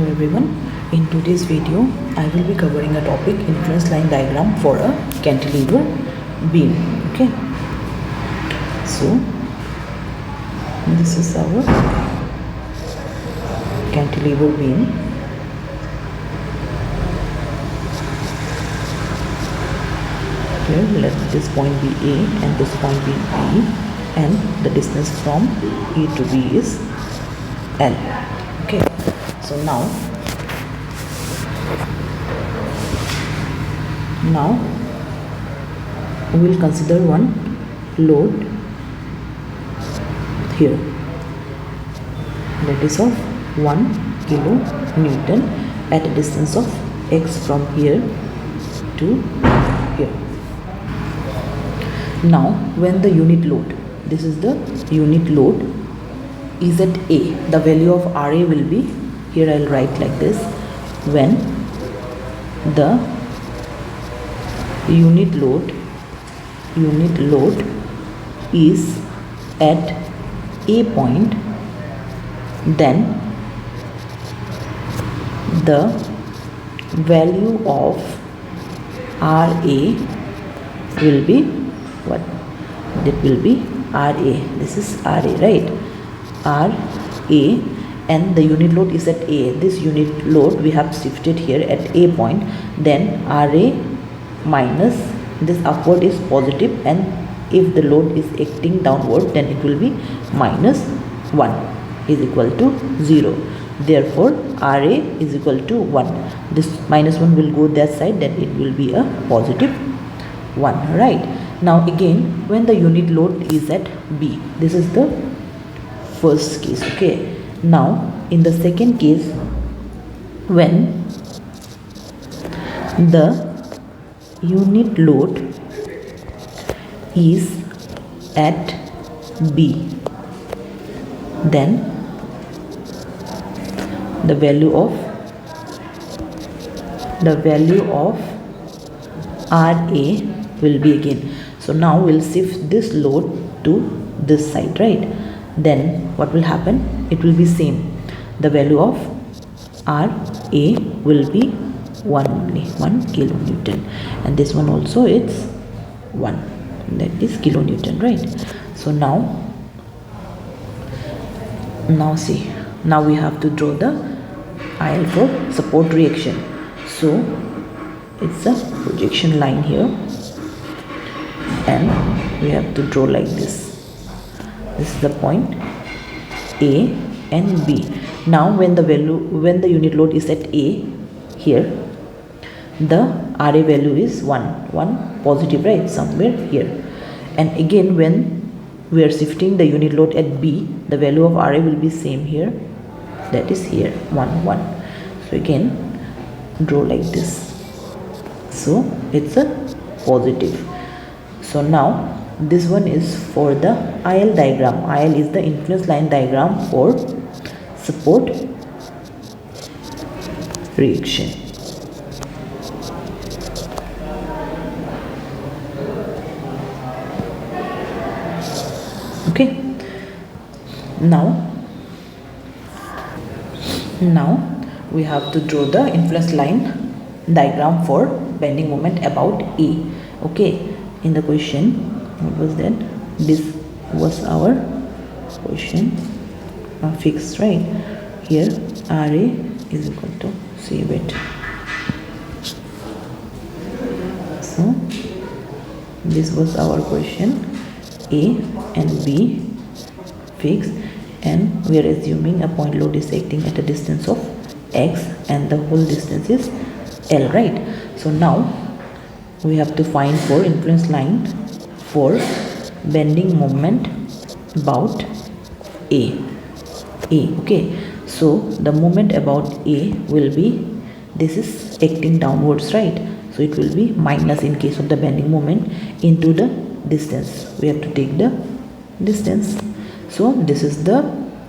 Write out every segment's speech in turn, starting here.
Hello everyone, in today's video I will be covering a topic, influence line diagram for a cantilever beam. Okay, so this is our cantilever beam. Here let this point be A and this point be B, and the distance from A to B is L. Okay, so now we will consider one load here, that is of 1 kilonewton at a distance of x from here to here. Now when the unit load, this is the unit load, is at A, the value of RA will be, here I will write like this, when the unit load is at A point, then the value of RA will be what? That will be RA. This is RA, right? RA, and the unit load is at A. This unit load we have shifted here at A point, then RA minus this upward is positive, and if the load is acting downward then it will be minus 1 is equal to 0. Therefore RA is equal to 1. This minus 1 will go that side, then it will be a positive 1, right? Now again, when the unit load is at B, this is the first case. Okay, now in the second case, when the unit load is at B, then the value of RA will be again. So now we'll shift this load to this side, right? Then what will happen? It will be same. The value of RA will be 1 only, 1 kilonewton, and this one also it's 1, that is kilonewton, right? So now see, now we have to draw the IL for support reaction. So it's a projection line here, and we have to draw like this. This is the point A and B. Now when the unit load is at A, here the RA value is 1 positive, right, somewhere here. And again when we are shifting the unit load at B, the value of RA will be same here, that is here 1. So again draw like this, so it's a positive. So now this one is for the IL diagram. IL is the influence line diagram for support reaction. Okay, now we have to draw the influence line diagram for bending moment about A. Okay, in the question, what was that? This was our question, fixed, right? Here RA is equal to, save it. So this was our question, A and B fixed, and we are assuming a point load is acting at a distance of x and the whole distance is L, right? So now we have to find for influence line for bending moment about A. Okay, so the moment about A will be, this is acting downwards, right? So it will be minus in case of the bending moment into the distance. We have to take the distance. So this is the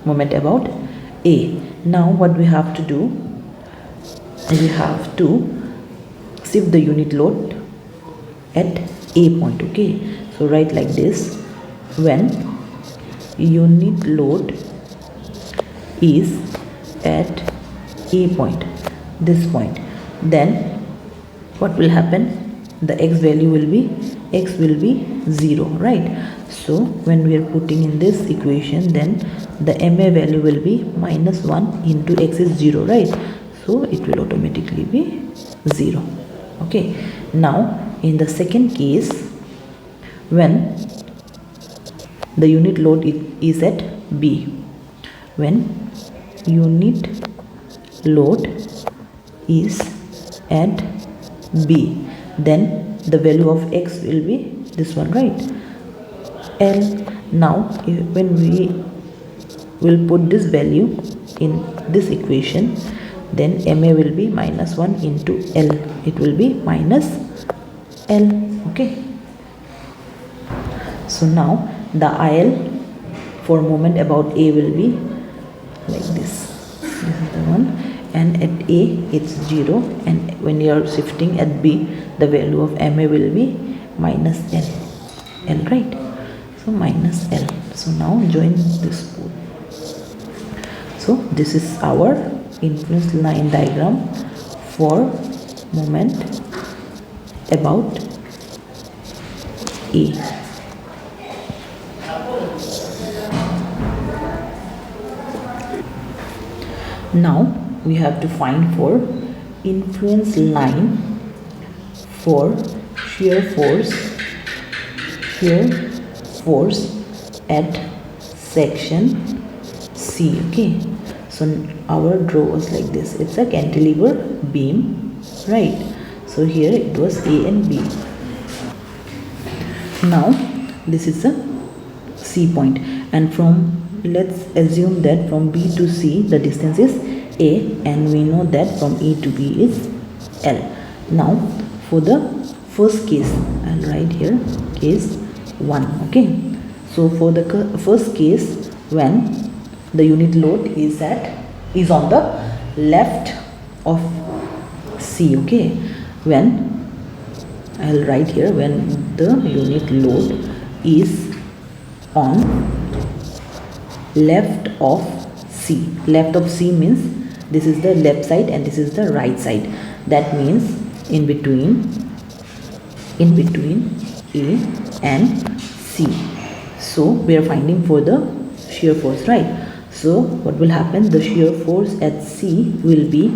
moment about A. Now what we have to do, we have to shift the unit load at A point. Okay, so write like this, when unit load is at A point, this point, then what will happen? The x value will be 0, right? So when we are putting in this equation, then the ma value will be -1 into x is 0, right? So it will automatically be 0. Okay, now in the second case, when the unit load is at B, when unit load is at B, then the value of x will be this one, right? L. Now when we will put this value in this equation, then ma will be -1 into L, it will be -L. Okay, so now the IL for moment about A will be like this. This is the one, and at A it's 0, and when you are shifting at B, the value of ma will be -L, right? So -L. So now join this both. So this is our influence line diagram for moment about A. Now we have to find for influence line for shear force at section C. Okay, so our draw was like this. It's a cantilever beam, right? So here it was A and B. Now this is a C point, and from, let's assume that from B to C the distance is A, and we know that from E to B is L. Now for the first case, I'll write here case 1. Okay, so for the first case, when the unit load is on the left of C. Okay, when I'll write here, when the unit load is on left of C. Left of C means this is the left side and this is the right side. That means in between A and C. So we are finding for the shear force, right? So what will happen? The shear force at C will be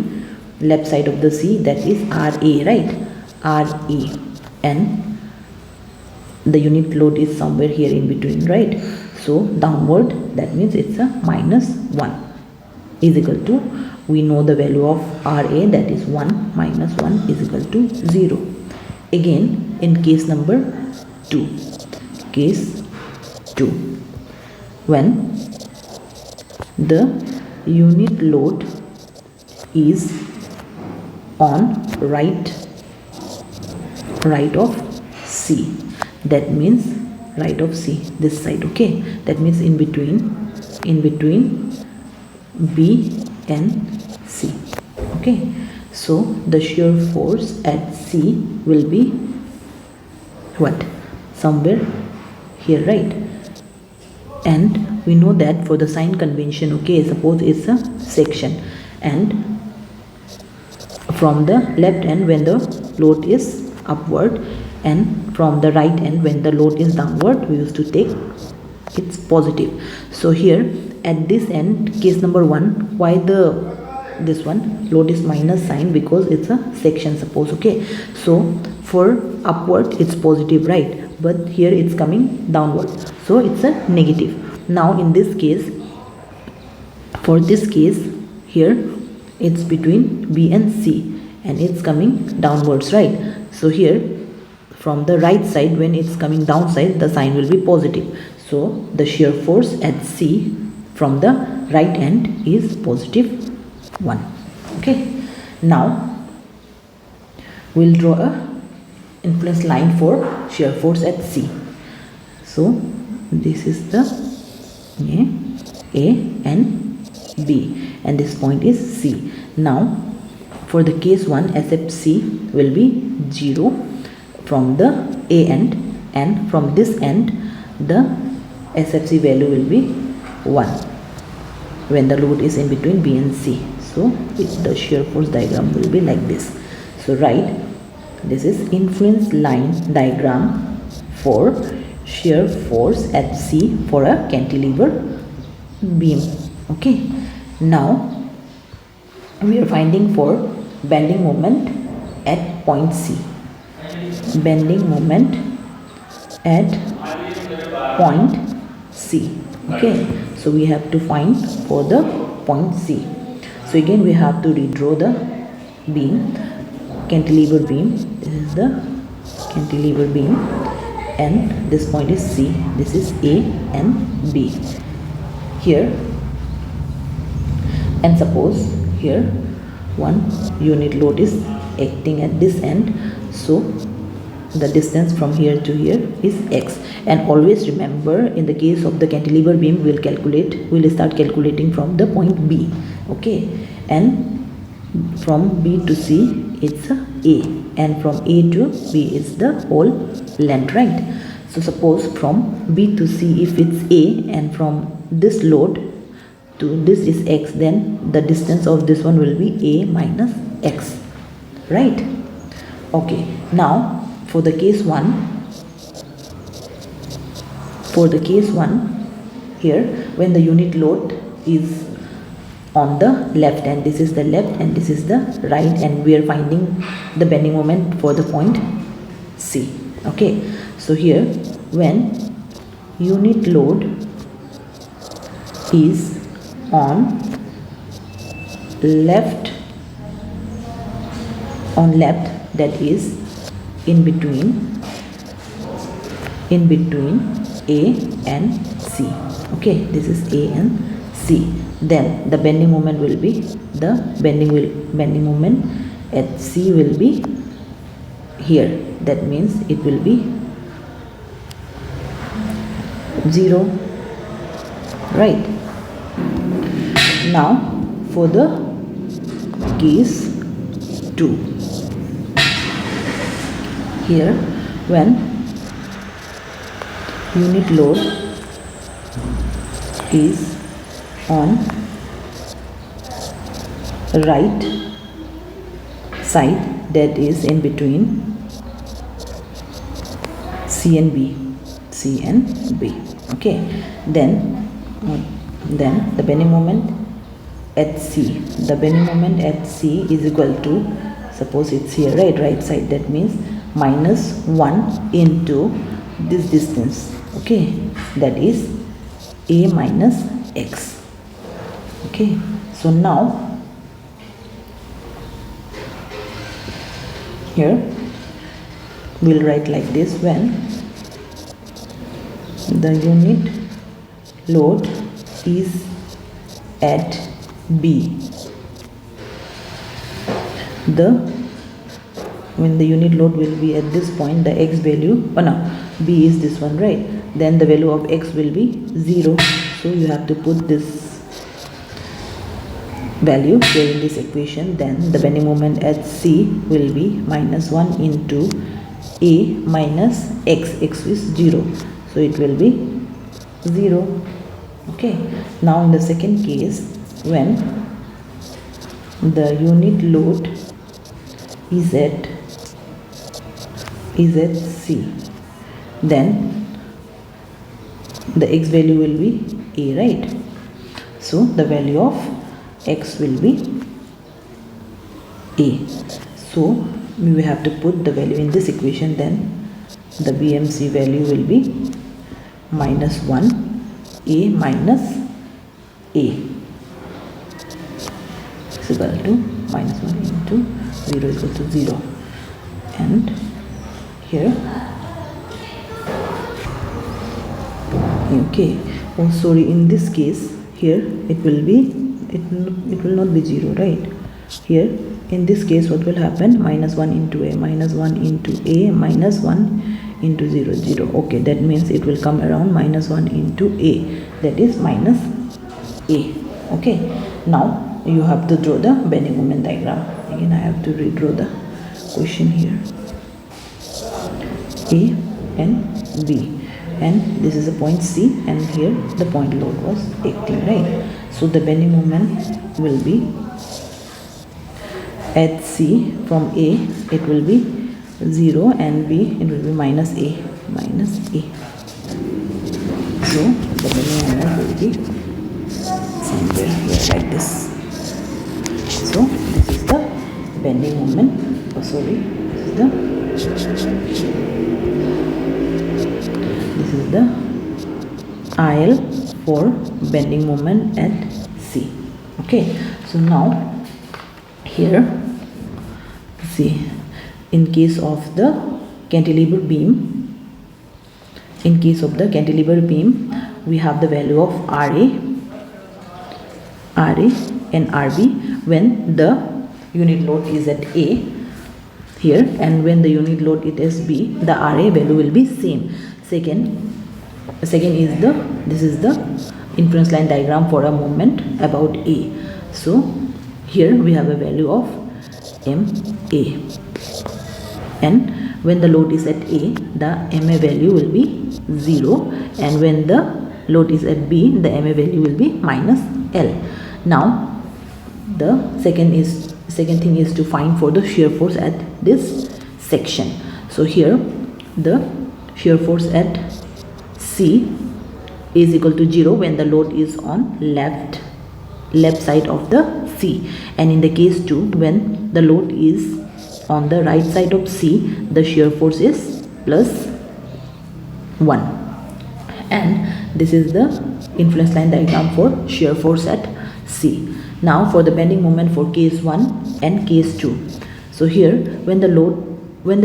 left side of the C, that is RA, right? RA, and the unit load is somewhere here in between, right? So downward, that means it's a -1 is equal to, we know the value of RA, that is 1 minus 1 is equal to 0. Again in case number 2, when the unit load is on right of C, that means right of C, this side. Okay, that means in between B and C. Okay, so the shear force at C will be what? Somewhere here, right? And we know that for the sign convention, okay, suppose it's a section, and from the left end when the load is upward, and from the right end when the load is downward, we used to take it's positive. So here at this end, case number 1, why this one load is minus sign? Because it's a section, suppose. Okay, so for upward it's positive, right? But here it's coming downward, so it's a negative. Now in this case, for this case here, it's between B and C and it's coming downwards, right? So here from the right side, when it's coming downside, the sign will be positive. So the shear force at C from the right end is +1. Okay, now we'll draw a influence line for shear force at C. So this is the A and B, and this point is C. Now for the case 1, SFC will be 0 from the A end, and from this end the SFC value will be 1 when the load is in between B and C. So So the shear force diagram will be like this. So write, this is influence line diagram for shear force at C for a cantilever beam. Okay, now we are finding for bending moment at point C. Bending moment at point C. Okay, so we have to find for the point C. So again we have to redraw the beam, cantilever beam. This is the cantilever beam, and this point is C. This is A and B here. And suppose here one unit load is acting at this end, so the distance from here to here is x. And always remember, in the case of the cantilever beam, we'll start calculating from the point B. Okay, and from B to C it's A, and from A to B is the whole length, right? So suppose from B to C, if it's A, and from this load to this is x, then the distance of this one will be A minus x, right? Okay, now for the case 1, here, when the unit load is on the left, and this is the left and this is the right, and we are finding the bending moment for the point C. Okay, so here when unit load is on left, that is in between A and C. Okay, this is A and C. Then the bending moment will be, bending moment at C will be here. That means it will be 0, right? Now for the case 2, here when unit load is on right side, that is in between C and B. Okay, then the bending moment at C, is equal to, suppose it's here, right side, that means minus 1 into this distance. Okay, that is A minus x. Okay, so now here we'll write like this: when the unit load is at B, when the unit load will be at this point, the x value, B is this one, right? Then the value of x will be 0. So you have to put this value here in this equation. Then the bending moment at C will be minus 1 into A minus x. X is 0, so it will be 0. Okay, now in the second case, when the unit load is at C, then the x value will be A, right? So the value of x will be A. So we have to put the value in this equation. Then the BMC value will be minus 1 A minus A is equal to minus 1 into 0 is equal to 0. And here, okay, oh sorry, in this case here it will not be 0, right? Here in this case what will happen? Minus 1 into A, minus 1 into A, minus 1 into 0, 0. Okay, that means it will come around minus 1 into A, that is minus A. Okay, now you have to draw the bending moment diagram. Again I have to redraw the question here. A and B, and this is a point C, and here the point load was acting, right? So the bending moment will be at C from A it will be 0 and B it will be minus A. So the bending moment will be somewhere here like this. So this is the bending moment. This is the IL for bending moment at C. Okay, so now here see, in case of the cantilever beam, we have the value of RA and RB when the unit load is at A here, and when the unit load is B, the RA value will be same. Second is this is the influence line diagram for a moment about A. So here we have a value of MA, and when the load is at A, the MA value will be 0, and when the load is at B, the MA value will be minus L. Now the second thing is to find for the shear force at this section. So here the shear force at C is equal to 0 when the load is on left side of the C, and in the case 2, when the load is on the right side of C, the shear force is plus 1. And this is the influence line diagram for shear force at C. Now for the bending moment for case 1 and case 2. So here when the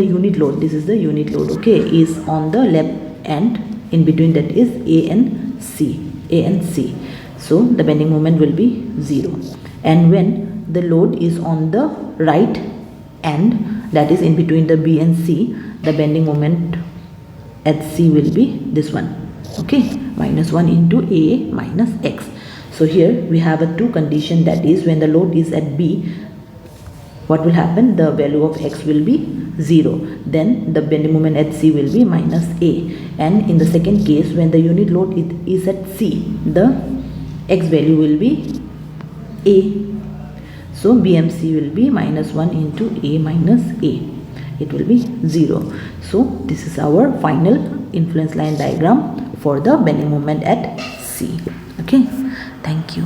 unit load, this is the unit load, okay, is on the left end, in between that is A and C. So the bending moment will be 0. And when the load is on the right end, that is in between the B and C, the bending moment at C will be this one, okay, minus 1 into A minus X. So here we have a two condition, that is when the load is at B, what will happen? The value of X will be 0. Then the bending moment at C will be minus A. And in the second case, when the unit load is at C, the X value will be A. So BMC will be minus 1 into A minus A. It will be 0. So this is our final influence line diagram for the bending moment at C. Okay, thank you.